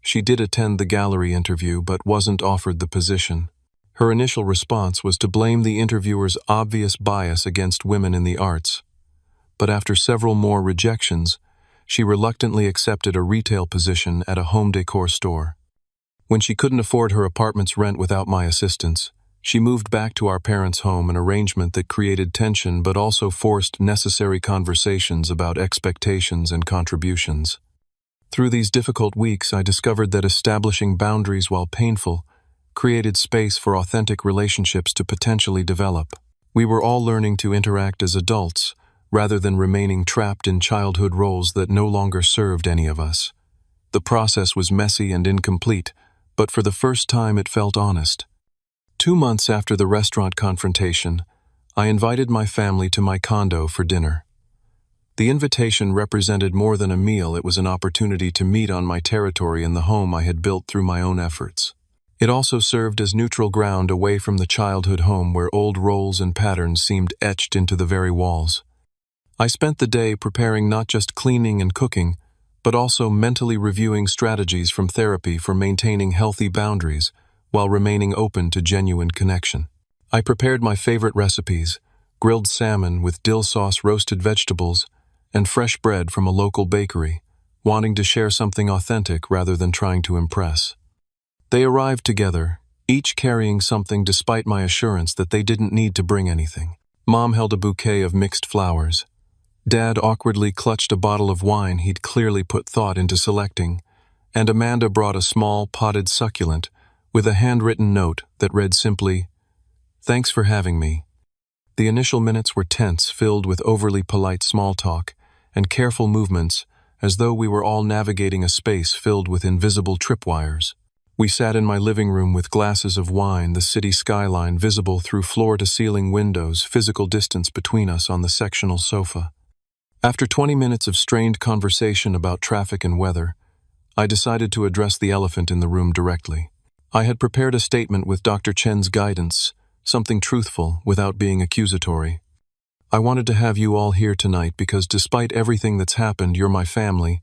[SPEAKER 1] She did attend the gallery interview, but wasn't offered the position. Her initial response was to blame the interviewer's obvious bias against women in the arts. But after several more rejections, she reluctantly accepted a retail position at a home decor store. When she couldn't afford her apartment's rent without my assistance, She moved back to our parents' home, an arrangement that created tension but also forced necessary conversations about expectations and contributions. Through these difficult weeks, I discovered that establishing boundaries, while painful, created space for authentic relationships to potentially develop. We were all learning to interact as adults, rather than remaining trapped in childhood roles that no longer served any of us. The process was messy and incomplete, but for the first time it felt honest. 2 months after the restaurant confrontation, I invited my family to my condo for dinner. The invitation represented more than a meal. It was an opportunity to meet on my territory in the home I had built through my own efforts. It also served as neutral ground away from the childhood home where old roles and patterns seemed etched into the very walls. I spent the day preparing not just cleaning and cooking, but also mentally reviewing strategies from therapy for maintaining healthy boundaries while remaining open to genuine connection. I prepared my favorite recipes: grilled salmon with dill sauce, roasted vegetables, and fresh bread from a local bakery, wanting to share something authentic rather than trying to impress. They arrived together, each carrying something despite my assurance that they didn't need to bring anything. Mom held a bouquet of mixed flowers. Dad awkwardly clutched a bottle of wine he'd clearly put thought into selecting, and Amanda brought a small, potted succulent with a handwritten note that read simply, "Thanks for having me." The initial minutes were tense, filled with overly polite small talk and careful movements, as though we were all navigating a space filled with invisible tripwires. We sat in my living room with glasses of wine, the city skyline visible through floor-to-ceiling windows, physical distance between us on the sectional sofa. After 20 minutes of strained conversation about traffic and weather, I decided to address the elephant in the room directly. I had prepared a statement with Dr. Chen's guidance, something truthful without being accusatory. I wanted to have you all here tonight because despite everything that's happened, you're my family.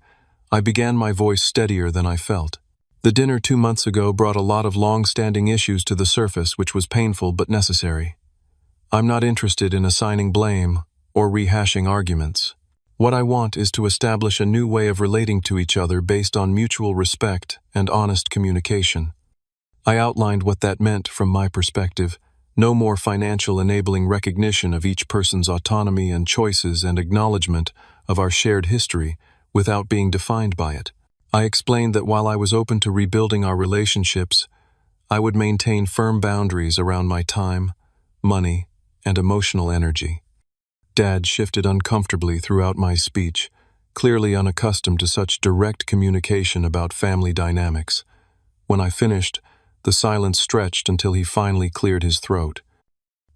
[SPEAKER 1] I began, my voice steadier than I felt. The dinner 2 months ago brought a lot of long-standing issues to the surface, which was painful but necessary. I'm not interested in assigning blame or rehashing arguments. What I want is to establish a new way of relating to each other based on mutual respect and honest communication. I outlined what that meant from my perspective: no more financial enabling recognition of each person's autonomy and choices, and acknowledgement of our shared history without being defined by it. I explained that while I was open to rebuilding our relationships, I would maintain firm boundaries around my time, money, and emotional energy. Dad shifted uncomfortably throughout my speech, clearly unaccustomed to such direct communication about family dynamics. When I finished, the silence stretched until he finally cleared his throat.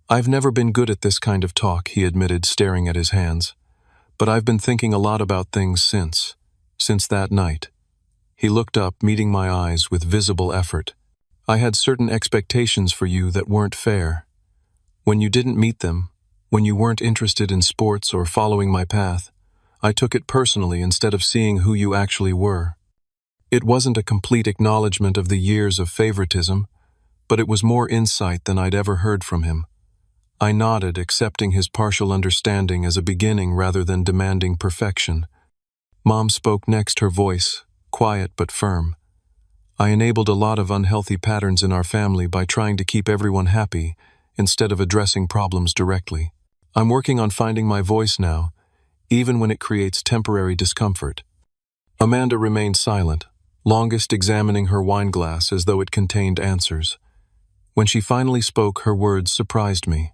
[SPEAKER 1] "I've never been good at this kind of talk," he admitted, staring at his hands. "But I've been thinking a lot about things since that night." He looked up, meeting my eyes with visible effort. "I had certain expectations for you that weren't fair. When you didn't meet them, when you weren't interested in sports or following my path, I took it personally instead of seeing who you actually were." It wasn't a complete acknowledgement of the years of favoritism, but it was more insight than I'd ever heard from him. I nodded, accepting his partial understanding as a beginning rather than demanding perfection. Mom spoke next, her voice quiet but firm. "I enabled a lot of unhealthy patterns in our family by trying to keep everyone happy instead of addressing problems directly. I'm working on finding my voice now, even when it creates temporary discomfort." Amanda remained silent, longest examining her wine glass as though it contained answers. When she finally spoke, her words surprised me.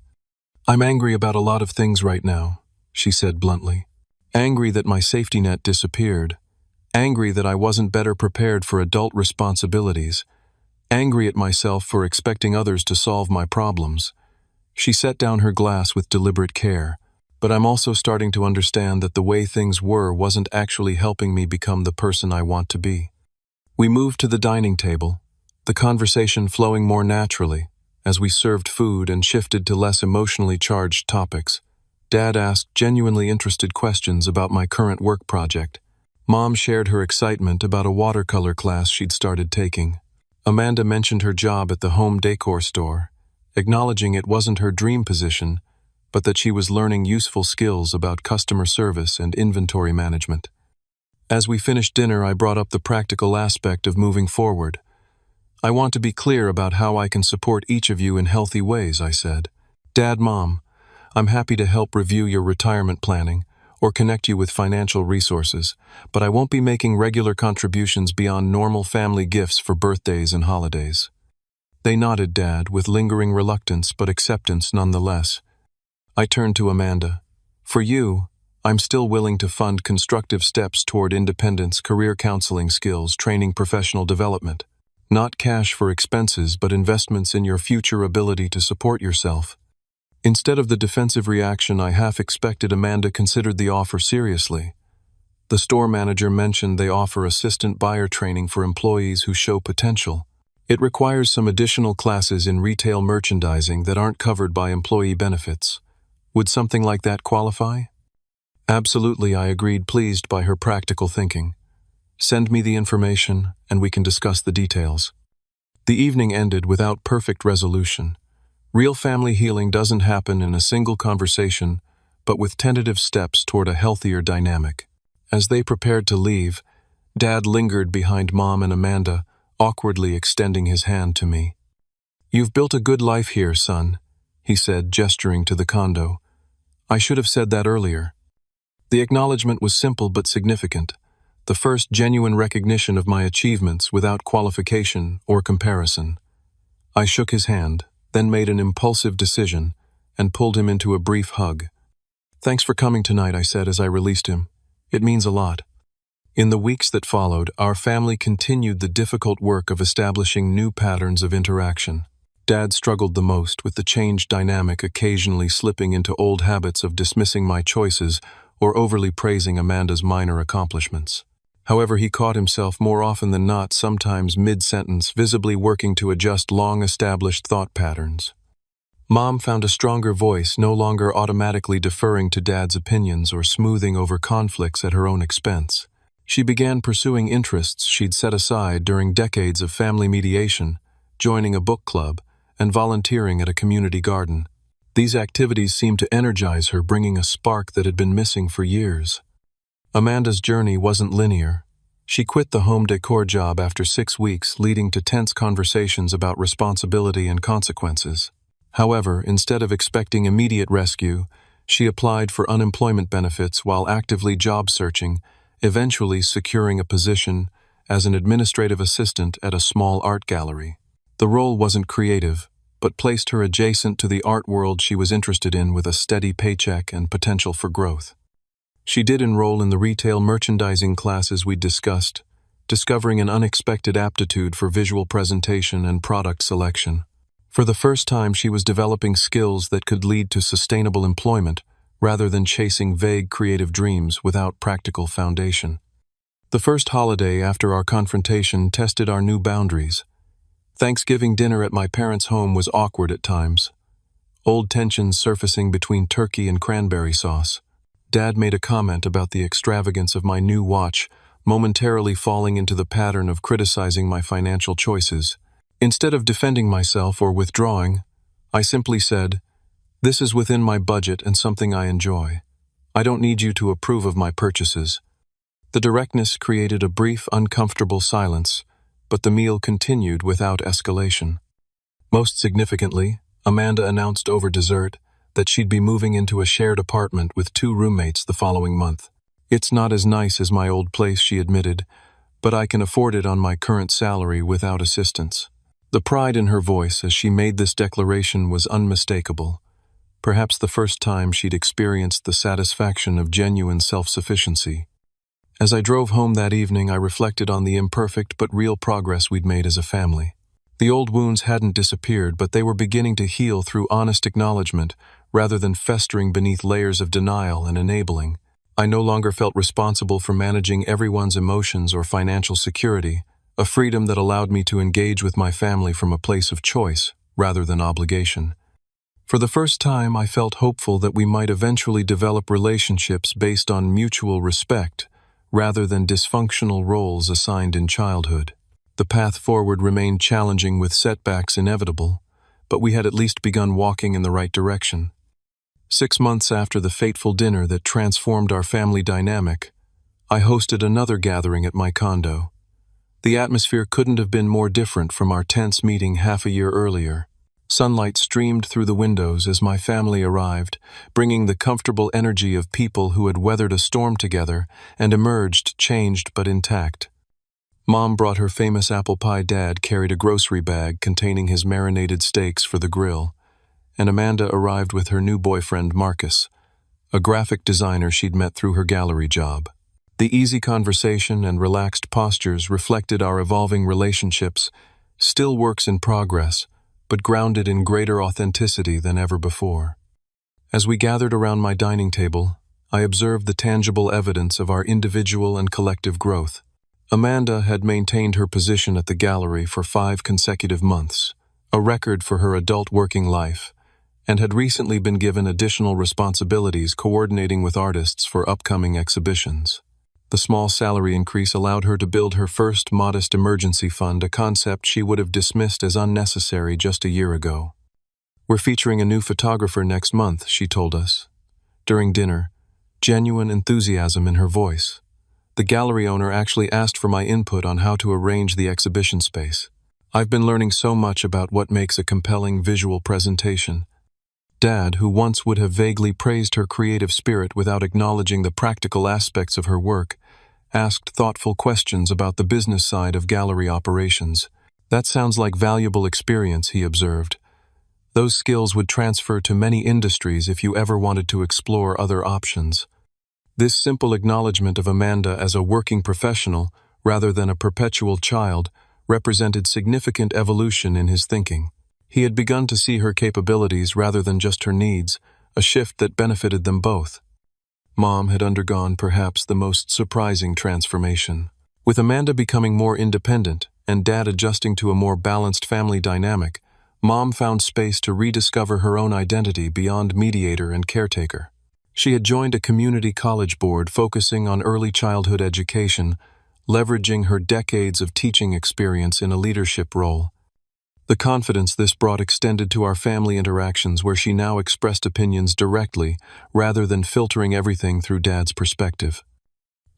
[SPEAKER 1] "I'm angry about a lot of things right now," she said bluntly. "Angry that my safety net disappeared. Angry that I wasn't better prepared for adult responsibilities. Angry at myself for expecting others to solve my problems." She set down her glass with deliberate care. "But I'm also starting to understand that the way things were wasn't actually helping me become the person I want to be." We moved to the dining table, the conversation flowing more naturally as we served food and shifted to less emotionally charged topics. Dad asked genuinely interested questions about my current work project. Mom shared her excitement about a watercolor class she'd started taking. Amanda mentioned her job at the home decor store, acknowledging it wasn't her dream position, but that she was learning useful skills about customer service and inventory management. As we finished dinner, I brought up the practical aspect of moving forward. I want to be clear about how I can support each of you in healthy ways, I said. Dad, Mom, I'm happy to help review your retirement planning or connect you with financial resources, but I won't be making regular contributions beyond normal family gifts for birthdays and holidays. They nodded, Dad, with lingering reluctance but acceptance nonetheless. I turned to Amanda. For you, I'm still willing to fund constructive steps toward independence, career counseling skills, training, professional development. Not cash for expenses, but investments in your future ability to support yourself. Instead of the defensive reaction I half expected, Amanda considered the offer seriously. The store manager mentioned they offer assistant buyer training for employees who show potential. It requires some additional classes in retail merchandising that aren't covered by employee benefits. Would something like that qualify? Absolutely, I agreed, pleased by her practical thinking. Send me the information, and we can discuss the details. The evening ended without perfect resolution. Real family healing doesn't happen in a single conversation, but with tentative steps toward a healthier dynamic. As they prepared to leave, Dad lingered behind Mom and Amanda, awkwardly extending his hand to me. You've built a good life here, son, he said, gesturing to the condo. I should have said that earlier. The acknowledgement was simple but significant, the first genuine recognition of my achievements without qualification or comparison. I shook his hand, then made an impulsive decision, and pulled him into a brief hug. Thanks for coming tonight, I said as I released him. It means a lot. In the weeks that followed, our family continued the difficult work of establishing new patterns of interaction. Dad struggled the most with the changed dynamic, occasionally slipping into old habits of dismissing my choices or overly praising Amanda's minor accomplishments. However, he caught himself more often than not, sometimes mid-sentence, visibly working to adjust long-established thought patterns. Mom found a stronger voice, no longer automatically deferring to Dad's opinions or smoothing over conflicts at her own expense. She began pursuing interests she'd set aside during decades of family mediation, joining a book club, and volunteering at a community garden. These activities seemed to energize her, bringing a spark that had been missing for years. Amanda's journey wasn't linear. She quit the home decor job after 6 weeks, leading to tense conversations about responsibility and consequences. However, instead of expecting immediate rescue, she applied for unemployment benefits while actively job searching, eventually securing a position as an administrative assistant at a small art gallery. The role wasn't creative, but placed her adjacent to the art world she was interested in, with a steady paycheck and potential for growth. She did enroll in the retail merchandising classes we'd discussed, discovering an unexpected aptitude for visual presentation and product selection. For the first time, she was developing skills that could lead to sustainable employment rather than chasing vague creative dreams without practical foundation. The first holiday after our confrontation tested our new boundaries. Thanksgiving dinner at my parents' home was awkward at times, old tensions surfacing between turkey and cranberry sauce. Dad made a comment about the extravagance of my new watch, momentarily falling into the pattern of criticizing my financial choices. Instead of defending myself or withdrawing, I simply said, "This is within my budget and something I enjoy. I don't need you to approve of my purchases." The directness created a brief, uncomfortable silence, but the meal continued without escalation. Most significantly, Amanda announced over dessert that she'd be moving into a shared apartment with 2 roommates the following month. "It's not as nice as my old place," she admitted, "but I can afford it on my current salary without assistance." The pride in her voice as she made this declaration was unmistakable, perhaps the first time she'd experienced the satisfaction of genuine self-sufficiency. As I drove home that evening, I reflected on the imperfect but real progress we'd made as a family. The old wounds hadn't disappeared, but they were beginning to heal through honest acknowledgement rather than festering beneath layers of denial and enabling. I no longer felt responsible for managing everyone's emotions or financial security, a freedom that allowed me to engage with my family from a place of choice rather than obligation. For the first time, I felt hopeful that we might eventually develop relationships based on mutual respect rather than dysfunctional roles assigned in childhood. The path forward remained challenging, with setbacks inevitable, but we had at least begun walking in the right direction. 6 months after the fateful dinner that transformed our family dynamic, I hosted another gathering at my condo. The atmosphere couldn't have been more different from our tense meeting half a year earlier. Sunlight streamed through the windows as my family arrived, bringing the comfortable energy of people who had weathered a storm together and emerged changed but intact. Mom brought her famous apple pie. Dad carried a grocery bag containing his marinated steaks for the grill, and Amanda arrived with her new boyfriend Marcus, a graphic designer she'd met through her gallery job. The easy conversation and relaxed postures reflected our evolving relationships, still works in progress, but grounded in greater authenticity than ever before. As we gathered around my dining table, I observed the tangible evidence of our individual and collective growth. Amanda had maintained her position at the gallery for 5 consecutive months, a record for her adult working life, and had recently been given additional responsibilities coordinating with artists for upcoming exhibitions. The small salary increase allowed her to build her first modest emergency fund, a concept she would have dismissed as unnecessary just a year ago. "We're featuring a new photographer next month," she told us. During dinner, genuine enthusiasm in her voice. The gallery owner actually asked for my input on how to arrange the exhibition space. "I've been learning so much about what makes a compelling visual presentation." Dad, who once would have vaguely praised her creative spirit without acknowledging the practical aspects of her work, asked thoughtful questions about the business side of gallery operations. "That sounds like valuable experience," he observed. "Those skills would transfer to many industries if you ever wanted to explore other options." This simple acknowledgement of Amanda as a working professional, rather than a perpetual child, represented significant evolution in his thinking. He had begun to see her capabilities rather than just her needs, a shift that benefited them both. Mom had undergone perhaps the most surprising transformation. With Amanda becoming more independent and Dad adjusting to a more balanced family dynamic, Mom found space to rediscover her own identity beyond mediator and caretaker. She had joined a community college board focusing on early childhood education, leveraging her decades of teaching experience in a leadership role. The confidence this brought extended to our family interactions, where she now expressed opinions directly, rather than filtering everything through Dad's perspective.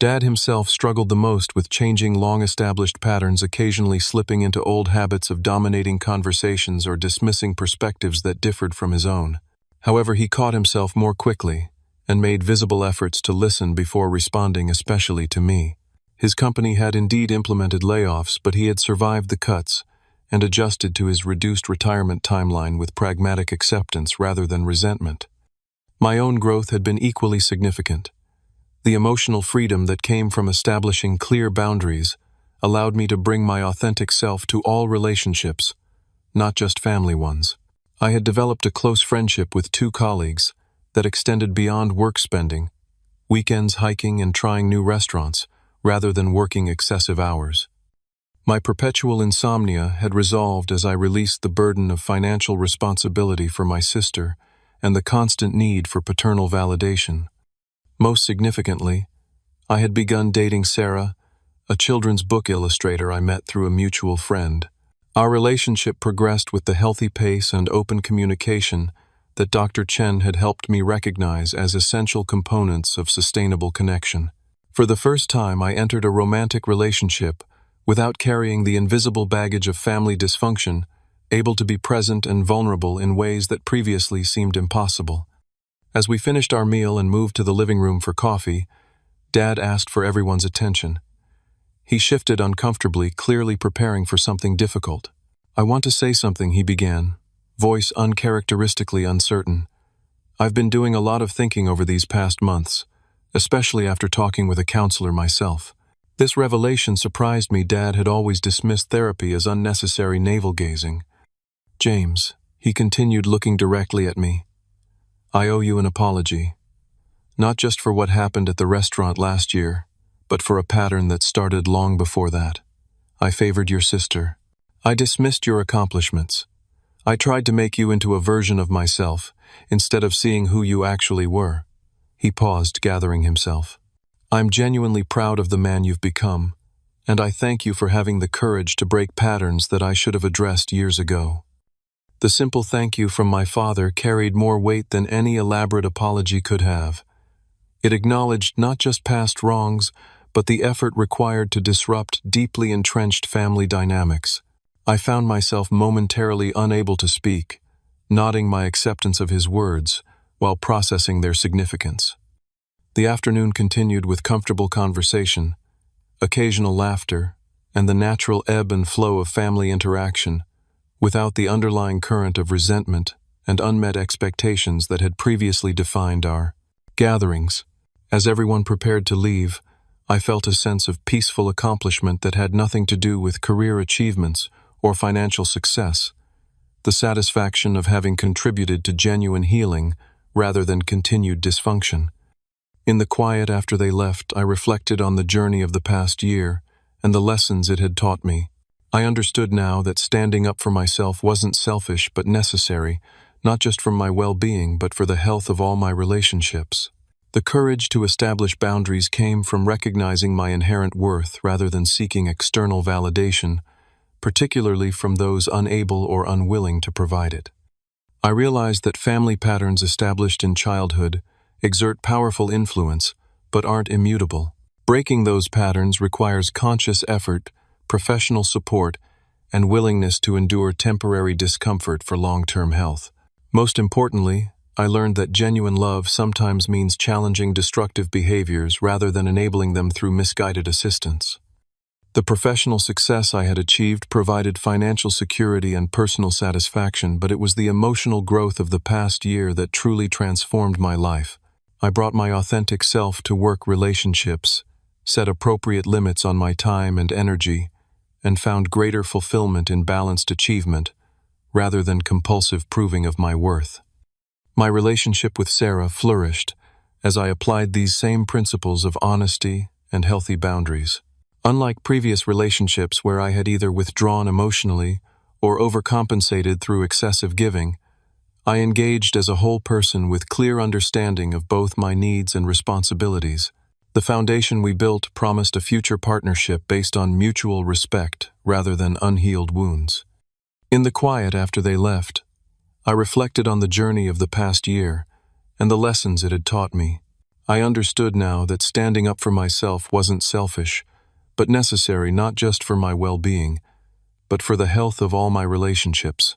[SPEAKER 1] Dad himself struggled the most with changing long-established patterns, occasionally slipping into old habits of dominating conversations or dismissing perspectives that differed from his own. However, he caught himself more quickly and made visible efforts to listen before responding, especially to me. His company had indeed implemented layoffs, but he had survived the cuts and adjusted to his reduced retirement timeline with pragmatic acceptance rather than resentment. My own growth had been equally significant. The emotional freedom that came from establishing clear boundaries allowed me to bring my authentic self to all relationships, not just family ones. I had developed a close friendship with 2 colleagues that extended beyond work spending, weekends hiking and trying new restaurants, rather than working excessive hours. My perpetual insomnia had resolved as I released the burden of financial responsibility for my sister and the constant need for paternal validation. Most significantly, I had begun dating Sarah, a children's book illustrator I met through a mutual friend. Our relationship progressed with the healthy pace and open communication that Dr. Chen had helped me recognize as essential components of sustainable connection. For the first time, I entered a romantic relationship without carrying the invisible baggage of family dysfunction, able to be present and vulnerable in ways that previously seemed impossible. As we finished our meal and moved to the living room for coffee, Dad asked for everyone's attention. He shifted uncomfortably, clearly preparing for something difficult. "I want to say something," he began, voice uncharacteristically uncertain. "I've been doing a lot of thinking over these past months, especially after talking with a counselor myself." This revelation surprised me. Dad had always dismissed therapy as unnecessary navel-gazing. "James," he continued, looking directly at me, "I owe you an apology. Not just for what happened at the restaurant last year, but for a pattern that started long before that. I favored your sister. I dismissed your accomplishments. I tried to make you into a version of myself, instead of seeing who you actually were." He paused, gathering himself. "I'm genuinely proud of the man you've become, and I thank you for having the courage to break patterns that I should have addressed years ago." The simple thank you from my father carried more weight than any elaborate apology could have. It acknowledged not just past wrongs, but the effort required to disrupt deeply entrenched family dynamics. I found myself momentarily unable to speak, nodding my acceptance of his words while processing their significance. The afternoon continued with comfortable conversation, occasional laughter, and the natural ebb and flow of family interaction, without the underlying current of resentment and unmet expectations that had previously defined our gatherings. As everyone prepared to leave, I felt a sense of peaceful accomplishment that had nothing to do with career achievements or financial success, the satisfaction of having contributed to genuine healing rather than continued dysfunction. In the quiet after they left, I reflected on the journey of the past year and the lessons it had taught me. I understood now that standing up for myself wasn't selfish but necessary, not just for my well-being but for the health of all my relationships. The courage to establish boundaries came from recognizing my inherent worth rather than seeking external validation, particularly from those unable or unwilling to provide it. I realized that family patterns established in childhood exert powerful influence, but aren't immutable. Breaking those patterns requires conscious effort, professional support, and willingness to endure temporary discomfort for long-term health. Most importantly, I learned that genuine love sometimes means challenging destructive behaviors rather than enabling them through misguided assistance. The professional success I had achieved provided financial security and personal satisfaction, but it was the emotional growth of the past year that truly transformed my life. I brought my authentic self to work relationships, set appropriate limits on my time and energy, and found greater fulfillment in balanced achievement rather than compulsive proving of my worth. My relationship with Sarah flourished as I applied these same principles of honesty and healthy boundaries. Unlike previous relationships where I had either withdrawn emotionally or overcompensated through excessive giving, I engaged as a whole person with clear understanding of both my needs and responsibilities. The foundation we built promised a future partnership based on mutual respect rather than unhealed wounds. In the quiet after they left, I reflected on the journey of the past year and the lessons it had taught me. I understood now that standing up for myself wasn't selfish, but necessary not just for my well-being, but for the health of all my relationships.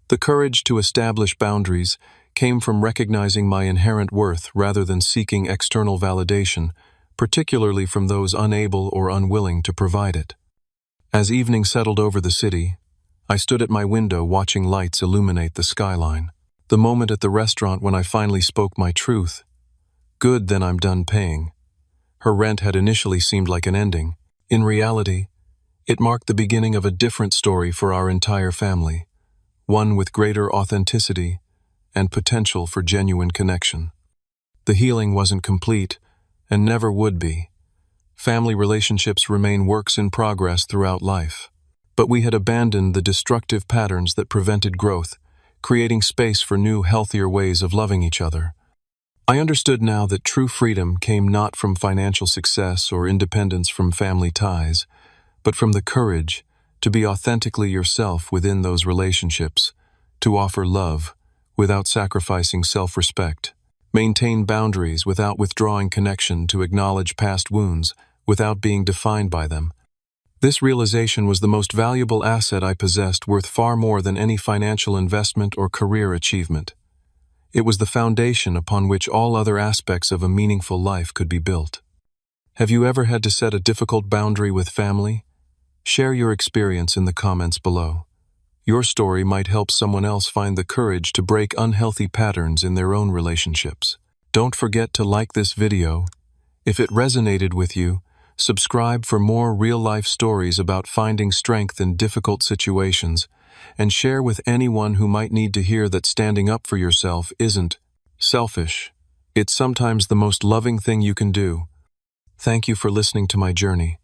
[SPEAKER 1] The courage to establish boundaries came from recognizing my inherent worth rather than seeking external validation, particularly from those unable or unwilling to provide it. As evening settled over the city, I stood at my window watching lights illuminate the skyline. The moment at the restaurant when I finally spoke my truth. Good, then I'm done paying. Her rent had initially seemed like an ending. In reality, it marked the beginning of a different story for our entire family, one with greater authenticity and potential for genuine connection. The healing wasn't complete and never would be. Family relationships remain works in progress throughout life. But we had abandoned the destructive patterns that prevented growth, creating space for new, healthier ways of loving each other. I understood now that true freedom came not from financial success or independence from family ties, but from the courage to be authentically yourself within those relationships, to offer love without sacrificing self-respect, maintain boundaries without withdrawing connection, to acknowledge past wounds without being defined by them. This realization was the most valuable asset I possessed, worth far more than any financial investment or career achievement. It was the foundation upon which all other aspects of a meaningful life could be built. Have you ever had to set a difficult boundary with family? Share your experience in the comments below. Your story might help someone else find the courage to break unhealthy patterns in their own relationships. Don't forget to like this video. If it resonated with you, subscribe for more real-life stories about finding strength in difficult situations, and share with anyone who might need to hear that standing up for yourself isn't selfish. It's sometimes the most loving thing you can do. Thank you for listening to my journey.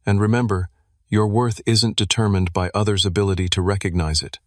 [SPEAKER 1] And remember, your worth isn't determined by others' ability to recognize it.